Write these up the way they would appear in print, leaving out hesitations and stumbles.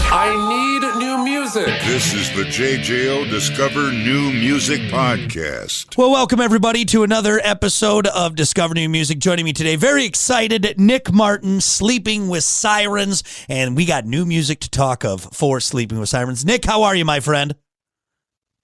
I need new music. This is the JJO Discover New Music Podcast. Well, welcome everybody to another episode of Discover New Music. Joining me today, very excited, Nick Martin, Sleeping with Sirens, and we got new music to talk of for Sleeping with Sirens. Nick, how are you, my friend?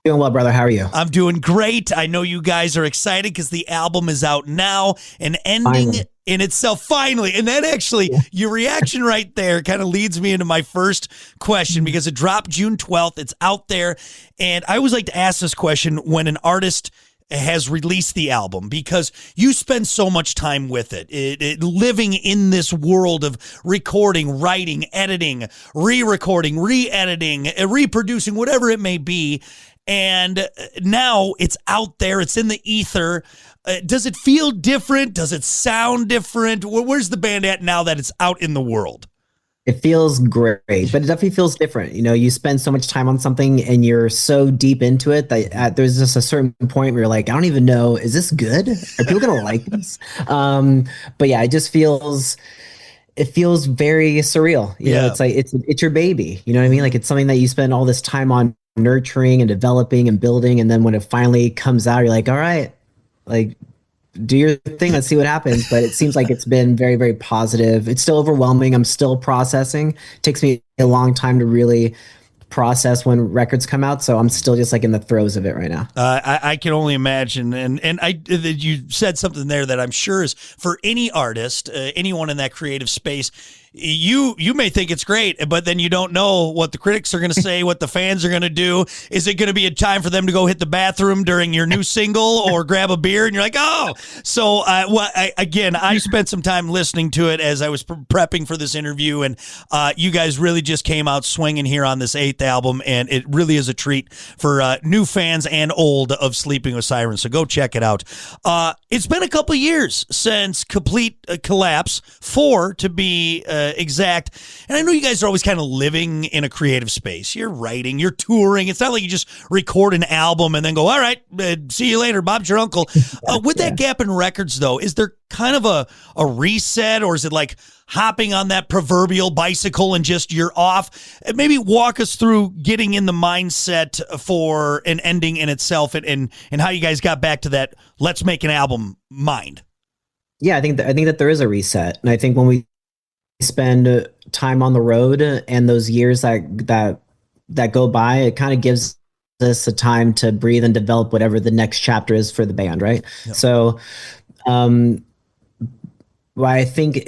Doing well, brother. How are you? I'm doing great. I know you guys are excited because the album is out now and ending in itself finally. And that actually, your reaction right there kind of leads me into my first question because it dropped June 12th. It's out there. And I always like to ask this question when an artist has released the album because you spend so much time with it, living in this world of recording, writing, editing, re-recording, re-editing, reproducing, whatever it may be. And now it's out there. It's in the ether. Does it feel different? Does it sound different? Where's the band at now that it's out in the world? It feels great, but it definitely feels different. You know, you spend so much time on something and you're so deep into it that there's just a certain point where you're like, I don't even know, is this good? Are people going to like this? But yeah, it just feels... It feels very surreal. You know, it's like it's your baby. You know what I mean? Like it's something that you spend all this time on nurturing and developing and building, and then when it finally comes out, you're like, all right, like do your thing. Let's see what happens. But it seems like it's been very, very positive. It's still overwhelming. I'm still processing. It takes me a long time to really process when records come out, so I'm still just like in the throes of it right now. I can only imagine, and you said something there that I'm sure is for any artist, anyone in that creative space. You may think it's great, but then you don't know what the critics are going to say, what the fans are going to do. Is it going to be a time for them to go hit the bathroom during your new single or grab a beer? And you're like, oh. So, I spent some time listening to it as I was prepping for this interview, and you guys really just came out swinging here on this 8th album, and it really is a treat for new fans and old of Sleeping with Sirens. So go check it out. It's been a couple years since Complete Collapse, 4 to be exact. And I know you guys are always kind of living in a creative space. You're writing, you're touring. It's not like you just record an album and then go, all right, see you later, Bob's your uncle. With that gap in records, though, is there kind of a reset, or is it like hopping on that proverbial bicycle and just you're off? Maybe walk us through getting in the mindset for an ending in itself and how you guys got back to that let's make an album mind. Yeah, I think that there is a reset. And I think when we spend time on the road and those years that go by, it kind of gives us a time to breathe and develop whatever the next chapter is for the band, right? Yep. So I think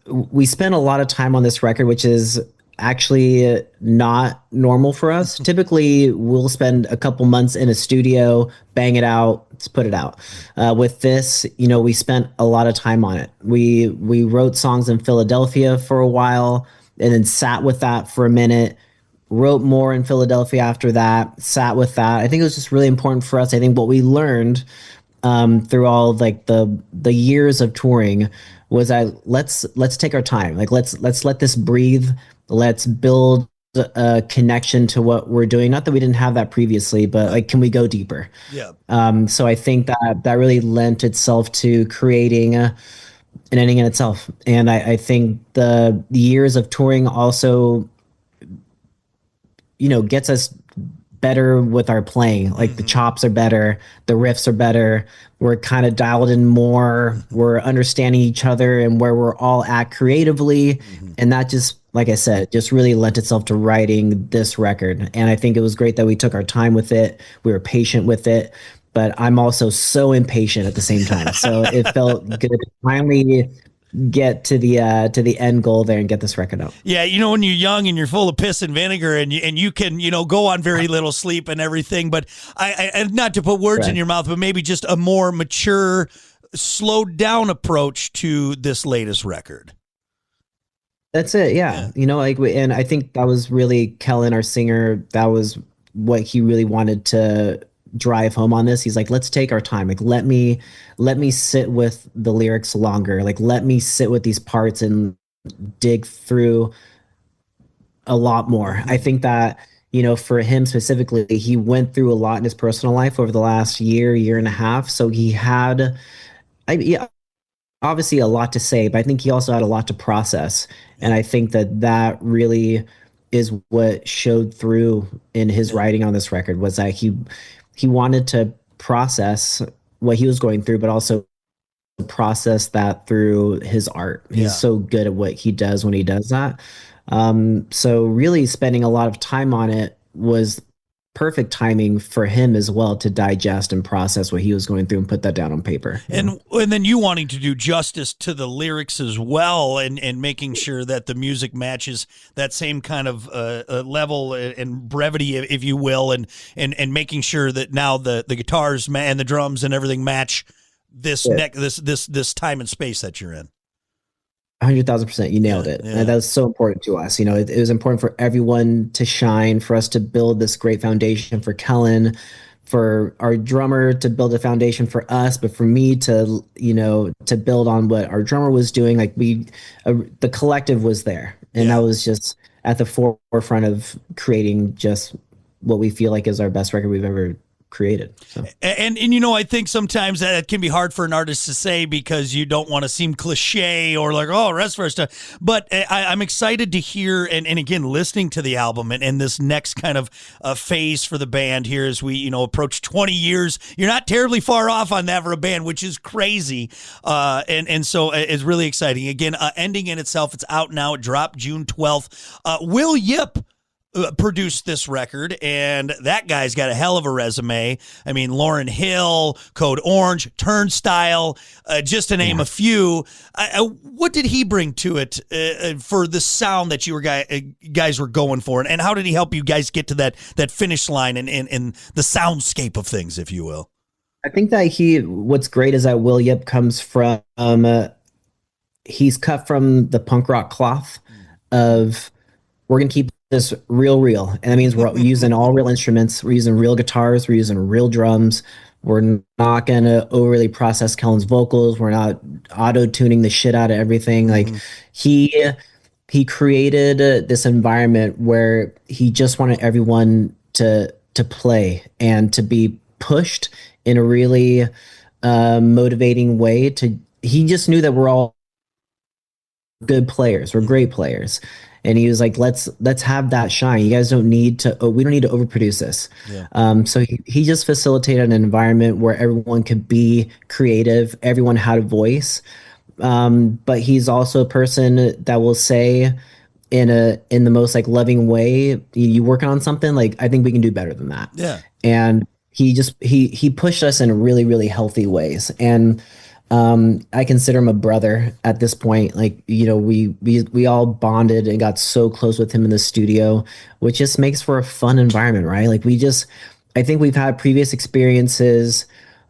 we spent a lot of time on this record, which is actually not normal for us. Typically, we'll spend a couple months in a studio, bang it out, let's put it out. With this, we spent a lot of time on it. We wrote songs in Philadelphia for a while and then sat with that for a minute, wrote more in Philadelphia after that, sat with that. I think it was just really important for us. I think what we learned through all like the years of touring was let's take our time. Like let's let this breathe. Let's build a connection to what we're doing. Not that we didn't have that previously, but like, can we go deeper? Yeah. So I think that really lent itself to creating an ending in itself. And I think the years of touring also, gets us better with our playing. Like the chops are better, the riffs are better. We're kind of dialed in more. We're understanding each other and where we're all at creatively. And that just, like I said, just really lent itself to writing this record. And I think it was great that we took our time with it. We were patient with it, but I'm also so impatient at the same time. So it felt good to finally get to the end goal there and get this record out. Yeah, when you're young and you're full of piss and vinegar and you can go on very little sleep and everything, but I not to put words in your mouth, but maybe just a more mature, slowed down approach to this latest record. That's it. Yeah. And I think that was really Kellen, our singer. That was what he really wanted to drive home on this. He's like, let's take our time. Like, let me sit with the lyrics longer. Like, let me sit with these parts and dig through a lot more. I think that, for him specifically, he went through a lot in his personal life over the last year and a half. So he had, obviously a lot to say, but I think he also had a lot to process. And I think that really is what showed through in his writing on this record, was that he wanted to process what he was going through, but also process that through his art. He's so good at what he does when he does that. So really spending a lot of time on it was perfect timing for him as well, to digest and process what he was going through and put that down on paper. And then you wanting to do justice to the lyrics as well, and making sure that the music matches that same kind of level and brevity, if you will, and making sure that now the guitars and the drums and everything match this this time and space that you're in. 100,000%. You nailed it. Yeah. And that was so important to us. You know, it was important for everyone to shine, for us to build this great foundation for Kellen, for our drummer to build a foundation for us, but for me to, you know, to build on what our drummer was doing. Like the collective was there. And that was just at the forefront of creating just what we feel like is our best record we've ever created. So. And you know, I think sometimes that can be hard for an artist to say, because you don't want to seem cliche or like, oh, rest for our stuff. But I'm excited to hear, and again, listening to the album and this next kind of phase for the band here as we, you know, approach 20 years. You're not terribly far off on that for a band, which is crazy. And so it's really exciting. Again, Ending in Itself, it's out now. It dropped June 12th. Will Yip produced this record, and that guy's got a hell of a resume. I mean, Lauryn Hill, Code Orange, Turnstile, just to name a few. What did he bring to it for the sound that you were guys were going for, and how did he help you guys get to that finish line and the soundscape of things, if you will? I think that what's great is that Will Yip comes from, he's cut from the punk rock cloth of, we're going to keep this real. And that means we're using all real instruments. We're using real guitars. We're using real drums. We're not going to overly process Kellen's vocals. We're not auto-tuning the shit out of everything. Like he created this environment where he just wanted everyone to play and to be pushed in a really motivating way. He just knew that we're all good players. We're great players. And he was like, let's have that shine. You guys don't need to, we don't need to overproduce this. Yeah. So he just facilitated an environment where everyone could be creative. Everyone had a voice. But he's also a person that will say in the most like loving way, you working on something, like, I think we can do better than that. Yeah. And he pushed us in really, really healthy ways. And I consider him a brother at this point. Like, you know, we all bonded and got so close with him in the studio, which just makes for a fun environment, right? Like I think we've had previous experiences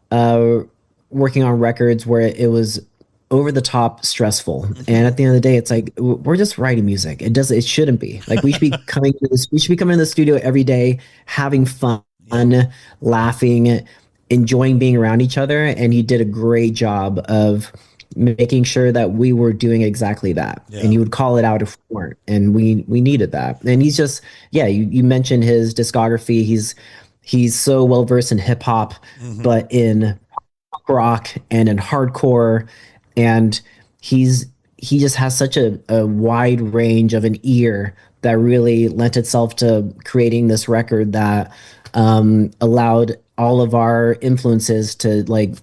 working on records where it was over the top stressful. And at the end of the day, it's like, we're just writing music. It shouldn't be. Like, we should be coming to the studio every day, having fun, laughing, enjoying being around each other. And he did a great job of making sure that we were doing exactly that. Yeah. And he would call it out if we weren't. And we needed that. And he's just, you mentioned his discography. He's so well versed in hip hop, but in punk rock and in hardcore. And he just has such a wide range of an ear that really lent itself to creating this record that allowed all of our influences to like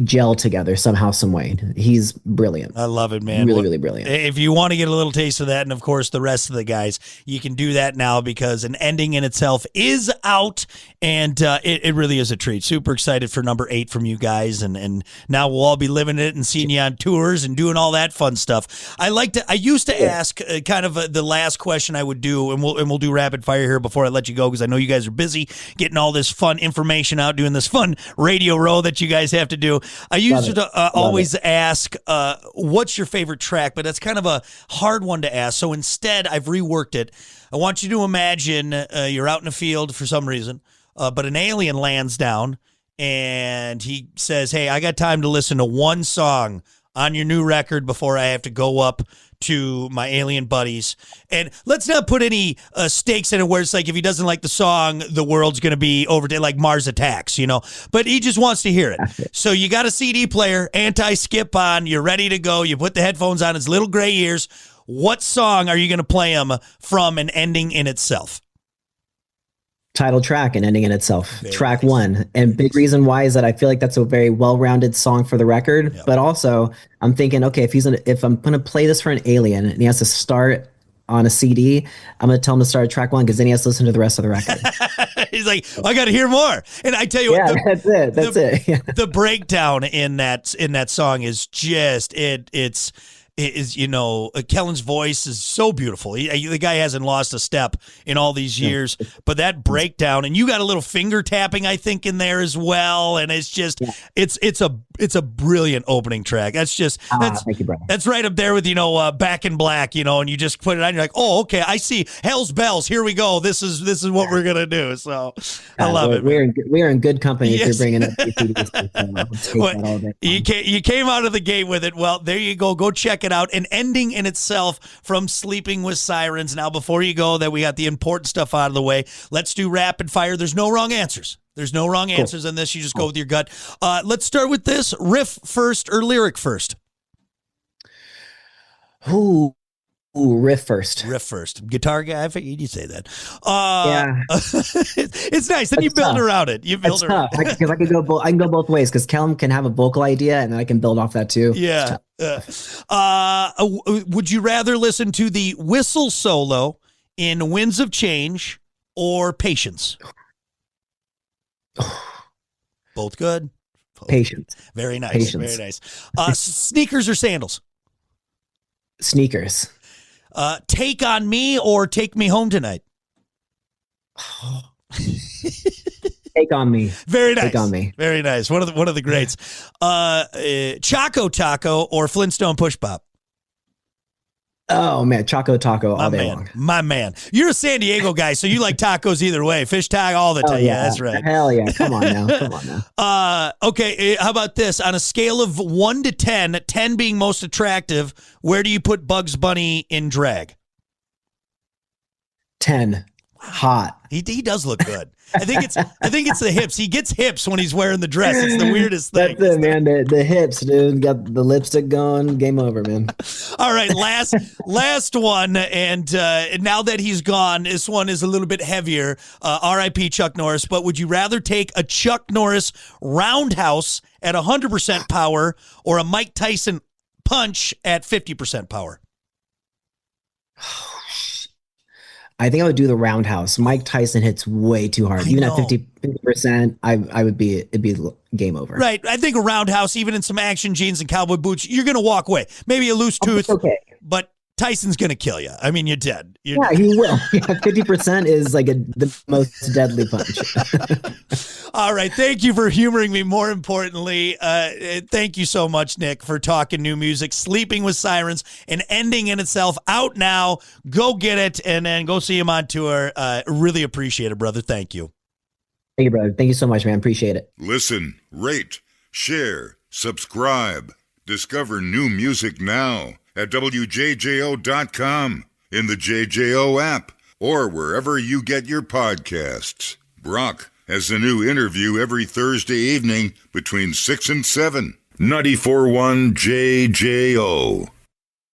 gel together somehow, some way. He's brilliant. I love it, man. Really, really brilliant. If you want to get a little taste of that, and of course the rest of the guys, you can do that now, because An Ending in Itself is out, and it really is a treat. Super excited for number 8 from you guys, and now we'll all be living it and seeing you on tours and doing all that fun stuff. I used to ask kind of the last question I would do, and we'll do rapid fire here before I let you go, because I know you guys are busy getting all this fun information out, doing this fun radio row that you guys have to do. I used to always ask, what's your favorite track? But that's kind of a hard one to ask. So instead, I've reworked it. I want you to imagine you're out in a field for some reason, but an alien lands down and he says, hey, I got time to listen to one song on your new record before I have to go up to my alien buddies. And let's not put any stakes in it where it's like, if he doesn't like the song, the world's going to be over to like Mars Attacks, you know, but he just wants to hear it. So you got a CD player, anti-skip on, you're ready to go. You put the headphones on his little gray ears. what song are you going to play them from an ending in itself? Title track and ending in itself. Very track nice. 1. And big reason why is that I feel like that's a very well-rounded song for the record. Yep. But also, I'm thinking, okay, if I'm gonna play this for an alien and he has to start on a CD, I'm gonna tell him to start at track 1 because then he has to listen to the rest of the record. He's like, I got to hear more. And I tell you Yeah, what, that's it. That's it. Yeah. the breakdown in that song is just Kellen's voice is so beautiful. The guy hasn't lost a step in all these years, but that breakdown, and you got a little finger tapping, I think, in there as well. And it's just, it's a brilliant opening track. Thank you, brother. That's right up there with, Back in Black, and you just put it on. You're like, oh, okay, I see. Hell's Bells. Here we go. This is what we're going to do. So I love it. We're in good company if Yes. you're bringing up CDs. You came out of the gate with it. Well, there you go. Go check it out. An ending in itself from Sleeping with Sirens. Now, before you go, that we got the important stuff out of the way. Let's do rapid fire. There's no wrong answers. There's no wrong answers in this. You just go with your gut. Let's start with this. Riff first or lyric first? Ooh, riff first. Riff first. Guitar guy, I figured you'd say that. Yeah. It's nice. Then you build around it. You build It's tough because I can go both ways because Kellen can have a vocal idea and then I can build off that too. Yeah. Would you rather listen to the whistle solo in Winds of Change or Patience? Both good. Patience. Very nice. Patience. Very nice. Sneakers or sandals? Sneakers. Take on Me or Take Me Home Tonight? Take on Me. Very nice. Take on Me. Very nice. One of the greats. Choco Taco or Flintstone Push Pop? Oh man, Choco Taco all day long. My man. You're a San Diego guy, so you like tacos either way. Fish taco all the time. Yeah, that's right. Hell yeah. Come on now. Okay, how about this? On a scale of 1 to 10, 10 being most attractive, where do you put Bugs Bunny in drag? 10. Hot. He does look good. I think it's the hips. He gets hips when he's wearing the dress. It's the weirdest thing. That's it, man. The hips, dude. Got the lipstick going. Game over, man. All right, last one. And now that he's gone, this one is a little bit heavier. R.I.P. Chuck Norris. But would you rather take a Chuck Norris roundhouse at 100% power or a Mike Tyson punch at 50% power? I think I would do the roundhouse. Mike Tyson hits way too hard. Even at 50%, it'd be game over. Right. I think a roundhouse, even in some action jeans and cowboy boots, you're going to walk away. Maybe a loose tooth. Okay. But Tyson's going to kill you. I mean, you're dead. Yeah, he will. 50% is like the most deadly punch. All right. Thank you for humoring me. More importantly, thank you so much, Nick, for talking new music. Sleeping with Sirens, an ending in itself, out now. Go get it and then go see him on tour. Really appreciate it, brother. Thank you. Thank you, brother. Thank you so much, man. Appreciate it. Listen, rate, share, subscribe. Discover new music now at WJJO.com, in the JJO app, or wherever you get your podcasts. Brock has a new interview every Thursday evening between 6 and 7. 94.1 JJO.